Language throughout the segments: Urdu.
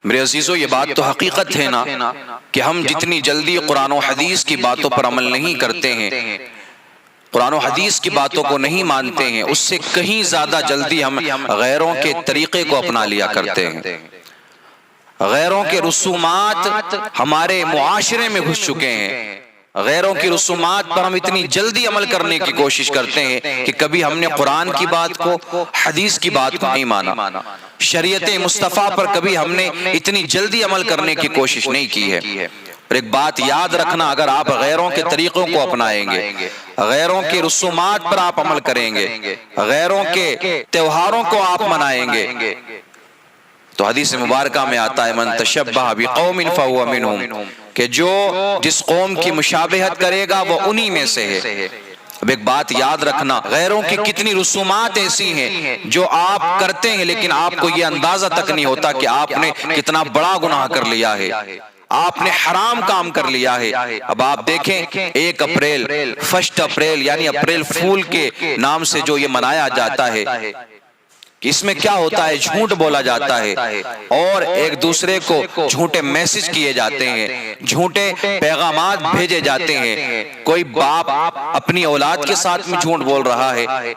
میرے عزیزو، یہ بات تو حقیقت ہے نا کہ ہم جتنی جلدی قرآن و حدیث کی باتوں پر عمل نہیں کرتے ہیں، قرآن و حدیث کی باتوں کو نہیں مانتے ہیں، اس سے کہیں زیادہ جلدی ہم غیروں کے طریقے کو اپنا لیا کرتے ہیں۔ غیروں کے رسومات ہمارے معاشرے میں گھس چکے ہیں، غیروں کی رسومات پر ہم اتنی جلدی عمل کرنے کی کوشش کرتے ہیں کہ کبھی ہم نے قرآن کی بات کو، حدیث کی بات کو نہیں مانا، شریعت مصطفیٰ پر کبھی ہم نے اتنی جلدی عمل کرنے کی کوشش نہیں کی ہے۔ اور ایک بات یاد رکھنا، اگر آپ غیروں کے طریقوں کو اپنائیں گے، غیروں کے رسومات پر آپ عمل کریں گے، غیروں کے تہواروں کو آپ منائیں گے، تو حدیث مبارکہ میں آتا ہے من تشبہ بقوم فہو منہم، کہ جو جس قوم کی مشابہت کرے گا وہ انہی میں سے ہے۔ اب ایک بات یاد رکھنا، غیروں کی کتنی رسومات ایسی ہیں جو آپ کرتے ہیں لیکن آپ کو یہ اندازہ تک نہیں ہوتا کہ آپ نے کتنا بڑا گناہ کر لیا ہے، آپ نے حرام کام کر لیا ہے۔ اب آپ دیکھیں 1 اپریل، 1 اپریل یعنی اپریل فول کے نام سے جو یہ منایا جاتا ہے، اس میں کیا ہوتا ہے؟ جھوٹ بولا جاتا ہے اور ایک دوسرے کو جھوٹے میسج کیے جاتے ہیں، جھوٹے پیغامات بھیجے جاتے ہیں۔ کوئی باپ اپنی اولاد کے ساتھ میں جھوٹ بول رہا ہے،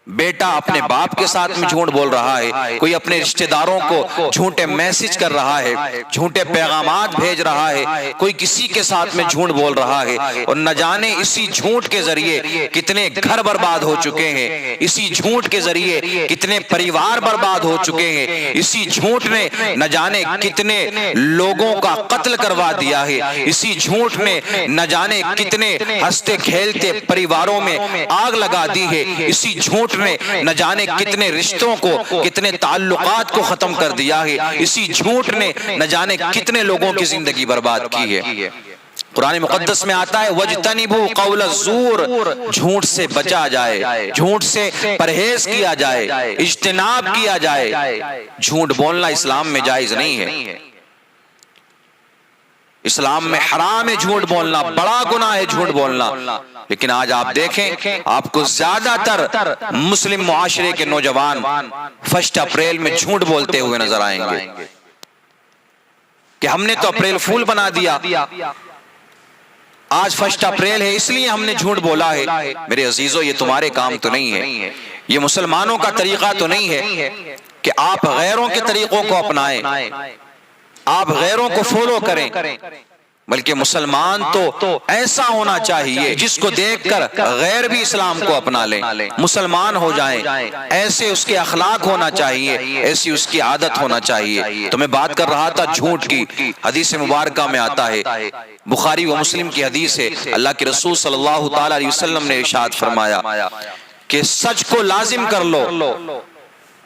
بیٹا اپنے باپ کے ساتھ میں جھوٹ بول رہا ہے، کوئی اپنے رشتہ داروں کو جھوٹے میسج کر رہا ہے، جھوٹے پیغامات بھیج رہا ہے، کوئی کسی کے ساتھ میں جھوٹ بول رہا ہے، اور نہ جانے اسی جھوٹ کے ذریعے کتنے گھر برباد ہو چکے ہیں، اسی جھوٹ کے ذریعے کتنے پریوار برباد ہو چکے ہیں، اسی جھوٹ نے نہ جانے کتنے لوگوں کا قتل کروا دیا ہے، اسی جھوٹ نے نہ جانے کتنے ہنستے کھیلتے پریواروں میں آگ لگا دی ہے، اسی جھوٹ نے نہ جانے کتنے رشتوں کو، کتنے تعلقات کو ختم کر دیا ہے، اسی جھوٹ نے نہ جانے کتنے لوگوں کی زندگی برباد کی ہے۔ قرآن مقدس میں آتا ہے وَاجْتَنِبُوا قَوْلَ الزُّورِ، جھوٹ سے بچا جائے، جھوٹ سے پرہیز کیا جائے، اجتناب کیا جائے۔ جھوٹ بولنا اسلام میں جائز نہیں ہے، اسلام میں حرام ہے جھوٹ بولنا، بڑا گناہ ہے جھوٹ بولنا۔ لیکن آج آپ دیکھیں، آپ کو زیادہ تر مسلم معاشرے کے نوجوان 1 اپریل میں جھوٹ بولتے ہوئے نظر آئیں گے کہ ہم نے تو اپریل فول بنا دیا، آج 1 اپریل ہے اس لیے ہم نے جھوٹ بولا ہے۔ میرے عزیزو، یہ تمہارے کام تو نہیں ہے، یہ مسلمانوں کا طریقہ تو نہیں ہے کہ آپ غیروں کے طریقوں کو اپنائیں، آپ غیروں کو فالو کریں، بلکہ مسلمان تو ایسا ہونا چاہیے جس کو دیکھ کر غیر بھی اسلام کو اپنا لیں، مسلمان ہو جائیں، ایسے اس کے اخلاق ہونا چاہیے، ایسی اس کی عادت ہونا چاہیے۔ تو میں بات کر رہا تھا جھوٹ کی، حدیث مبارکہ میں آتا ہے، بخاری و مسلم کی حدیث ہے، اللہ کے رسول صلی اللہ تعالی علیہ وسلم نے ارشاد فرمایا کہ سچ کو لازم کر لو،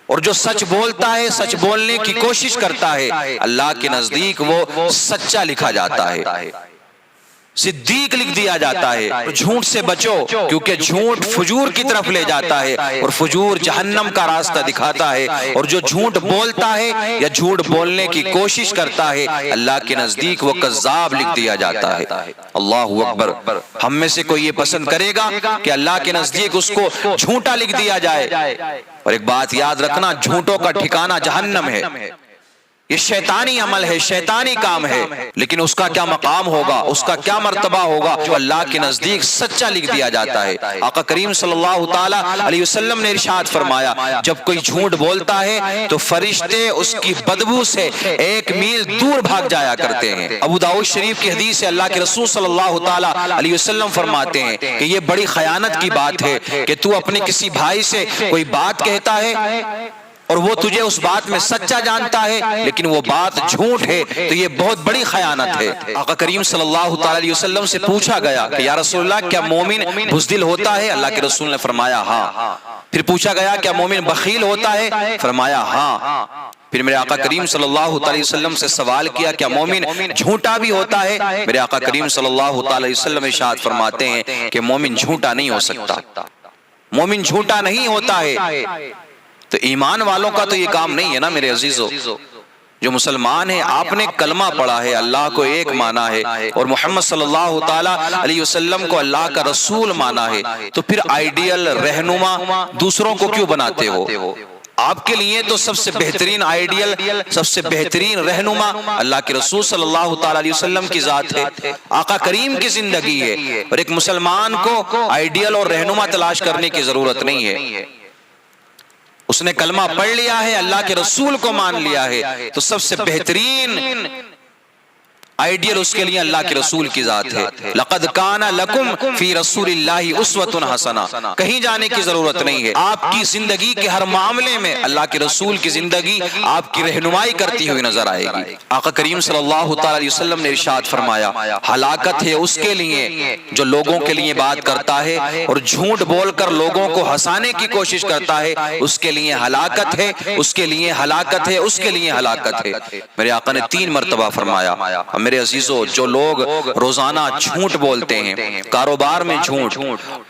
اور جو سچ بولتا ہے، سچ بولنے کی کوشش کرتا ہے، اللہ کے نزدیک وہ سچا لکھا جاتا ہے، صدیق لکھ دیا جاتا ہے۔ جھوٹ سے بچو، کیونکہ جھوٹ فجور کی طرف لے جاتا ہے، اور فجور جہنم کا راستہ دکھاتا ہے، اور جو جھوٹ بولتا ہے یا جھوٹ بولنے کی کوشش کرتا ہے، اللہ کے نزدیک وہ کذاب لکھ دیا جاتا ہے۔ اللہ اکبر۔ ہم میں سے کوئی یہ پسند کرے گا کہ اللہ کے نزدیک اس کو جھوٹا لکھ دیا جائے؟ اور ایک بات یاد رکھنا، جھوٹوں کا ٹھکانہ جہنم ہے، یہ شیطانی عمل ہے، شیطانی کام ہے، لیکن اس کا کیا مقام ہوگا، اس کا کیا مرتبہ ہوگا جو اللہ کے نزدیک سچا لکھ دیا جاتا ہے۔ آقا کریم صلی اللہ تعالی علیہ وسلم نے ارشاد فرمایا، جب کوئی جھوٹ بولتا ہے تو فرشتے اس کی بدبو سے 1 میل دور بھاگ جایا کرتے ہیں۔ ابو داؤد شریف کی حدیث ہے، اللہ کے رسول صلی اللہ تعالی علیہ وسلم فرماتے ہیں کہ یہ بڑی خیانت کی بات ہے کہ تو اپنے کسی بھائی سے کوئی بات کہتا ہے اور وہ تجھے اس بات میں سچا جانتا ہے لیکن وہ بات جھوٹ ہے، تو یہ بہت بڑی خیانت ہے۔ آقا کریم صلی اللہ تعالی علیہ وسلم سے پوچھا گیا کہ یا رسول اللہ، کیا مومن بزدل ہوتا ہے؟ اللہ کے رسول نے فرمایا ہاں۔ پھر پوچھا گیا کیا مومن بخیل ہوتا ہے؟ فرمایا ہاں۔ پھر میرے آقا کریم صلی اللہ تعالی وسلم سے سوال کیا کیا مومن جھوٹا بھی ہوتا ہے؟ میرے آقا کریم صلی اللہ تعالی وسلم ارشاد فرماتے ہیں کہ مومن جھوٹا نہیں ہو سکتا، مومن جھوٹا نہیں ہوتا ہے۔ تو ایمان والوں کا تو یہ کام نہیں ہے نا میرے عزیزو۔ جو مسلمان ہیں، آپ نے کلمہ پڑھا ہے، اللہ کو ایک مانا ہے، اور محمد صلی اللہ تعالی علیہ وسلم کو اللہ کا رسول مانا ہے، تو پھر آئیڈیل رہنما دوسروں کو کیوں بناتے ہو؟ آپ کے لیے تو سب سے بہترین آئیڈیل، سب سے بہترین رہنما اللہ کے رسول صلی اللہ تعالی علیہ وسلم کی ذات ہے، آقا کریم کی زندگی ہے، اور ایک مسلمان کو آئیڈیل اور رہنما تلاش کرنے کی ضرورت نہیں ہے۔ اس نے کلمہ پڑھ لیا ہے، اللہ کے رسول کو مان لیا ہے، تو سب سے بہترین آئیڈیل اس کے لیے اللہ کے رسول کی ذات ہے۔ لقد کان لکم فی رسول اللہ اسوۃ حسنہ، کہیں جانے کی ضرورت نہیں ہے، آپ کی زندگی کے ہر معاملے میں اللہ کے رسول کی زندگی آپ کی رہنمائی کرتی ہوئی نظر آئے گی۔ آقا کریم صلی اللہ تعالی علیہ وسلم نے ارشاد فرمایا، ہلاکت ہے اس کے لیے جو لوگوں کے لیے بات کرتا ہے اور جھوٹ بول کر لوگوں کو ہنسانے کی کوشش کرتا ہے، اس کے لیے ہلاکت ہے، اس کے لیے ہلاکت ہے، اس کے لیے ہلاکت ہے۔ میرے آقا نے 3 مرتبہ فرمایا۔ میرے عزیزو، جو لوگ روزانہ جھوٹ بولتے ہیں، کاروبار میں جھوٹ،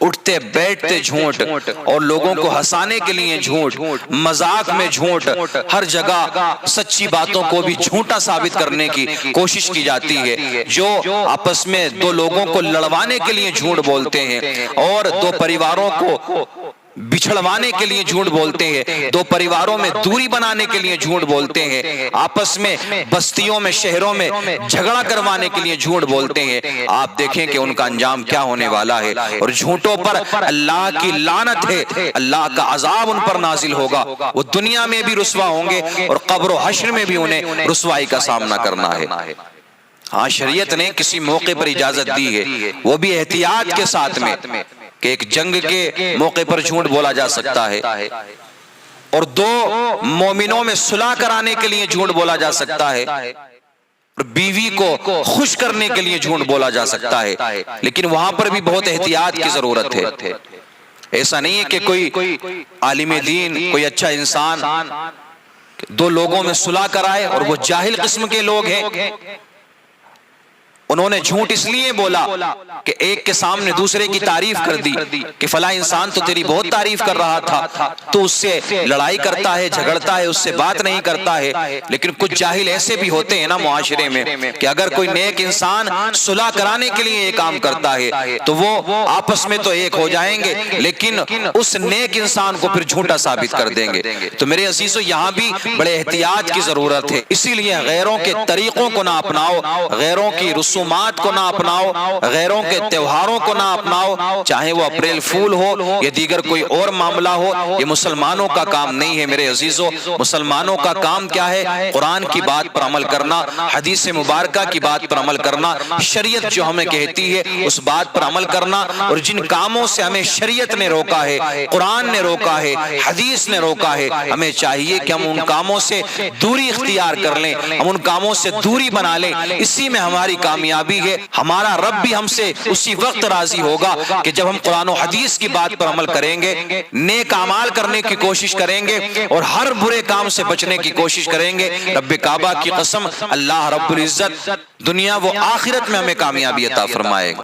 اٹھتے بیٹھتے جھوٹ، اور لوگوں کو ہنسانے کے لیے جھوٹ، مذاق میں جھوٹ، ہر جگہ سچی باتوں کو بھی جھوٹا ثابت کرنے کی کوشش کی جاتی ہے، جو آپس میں 2 لوگوں کو لڑوانے کے لیے جھوٹ بولتے ہیں اور 2 پریواروں کو بچھڑوانے کے لیے جھوٹ بولتے ہیں، 2 پریواروں میں دوری بنانے کے لیے جھوٹ بولتے ہیں، آپس میں بستیوں میں شہروں میں جھگڑا کروانے کے لیے جھوٹ بولتے ہیں، آپ دیکھیں کہ ان کا انجام کیا ہونے والا ہے، اور جھوٹوں پر اللہ کی لعنت ہے، اللہ کا عذاب ان پر نازل ہوگا، وہ دنیا میں بھی رسوا ہوں گے اور قبر و حشر میں بھی انہیں رسوائی کا سامنا کرنا ہے۔ ہاں، شریعت نے کسی موقع پر اجازت دی ہے، وہ بھی احتیاط کے ساتھ میں، کہ ایک جنگ کے موقع پر جھوٹ بولا جا سکتا ہے، اور 2 مومنوں میں صلح کرانے کے لیے جھوٹ بولا جا سکتا ہے، اور بیوی کو خوش کرنے کے لیے جھوٹ بولا جا سکتا ہے، لیکن وہاں پر بھی بہت احتیاط کی ضرورت ہے۔ ایسا نہیں ہے کہ کوئی عالم دین، کوئی اچھا انسان 2 لوگوں میں صلح کرائے اور وہ جاہل قسم کے لوگ ہیں، انہوں نے جھوٹ اس لیے بولا کہ ایک کے سامنے دوسرے کی تعریف کر دی کہ فلاں انسان تو تیری بہت تعریف کر رہا تھا، تو اس سے لڑائی کرتا ہے، جھگڑتا ہے، اس سے بات نہیں کرتا ہے۔ لیکن کچھ جاہل ایسے بھی ہوتے ہیں نا معاشرے میں کہ اگر کوئی نیک انسان صلح کرانے کے لیے یہ کام کرتا ہے تو وہ آپس میں تو ایک ہو جائیں گے، لیکن اس نیک انسان کو پھر جھوٹا ثابت کر دیں گے۔ تو میرے عزیزو، یہاں بھی بڑے احتیاط کی ضرورت ہے، اسی لیے غیروں کے طریقوں کو نہ اپناؤ، غیروں کی رسومات کو نہ اپناؤ، غیروں کے تہواروں کو نہ اپناؤ، چاہے وہ اپریل فول ہو یا دیگر کوئی اور معاملہ ہو، یہ مسلمانوں کا کام نہیں ہے۔ میرے عزیزو، مسلمانوں کا کام کیا ہے؟ قرآن کی بات پر عمل کرنا، حدیث مبارکہ کی بات پر عمل کرنا، شریعت جو ہمیں کہتی ہے اس بات پر عمل کرنا، اور جن کاموں سے ہمیں شریعت نے روکا ہے، قرآن نے روکا ہے، حدیث نے روکا ہے، ہمیں چاہیے کہ ہم ان کاموں سے دوری اختیار کر لیں، ہم ان کاموں سے دوری بنا لیں، اسی میں ہماری کامیابی ہے۔ ہمارا رب بھی ہم سے اسی وقت راضی ہوگا کہ جب ہم قرآن و حدیث کی بات پر عمل کریں گے، نیک اعمال کرنے کی کوشش کریں گے اور ہر برے کام سے بچنے کی کوشش کریں گے۔ رب کعبہ کی قسم، اللہ رب العزت دنیا و آخرت میں ہمیں کامیابی عطا فرمائے گا۔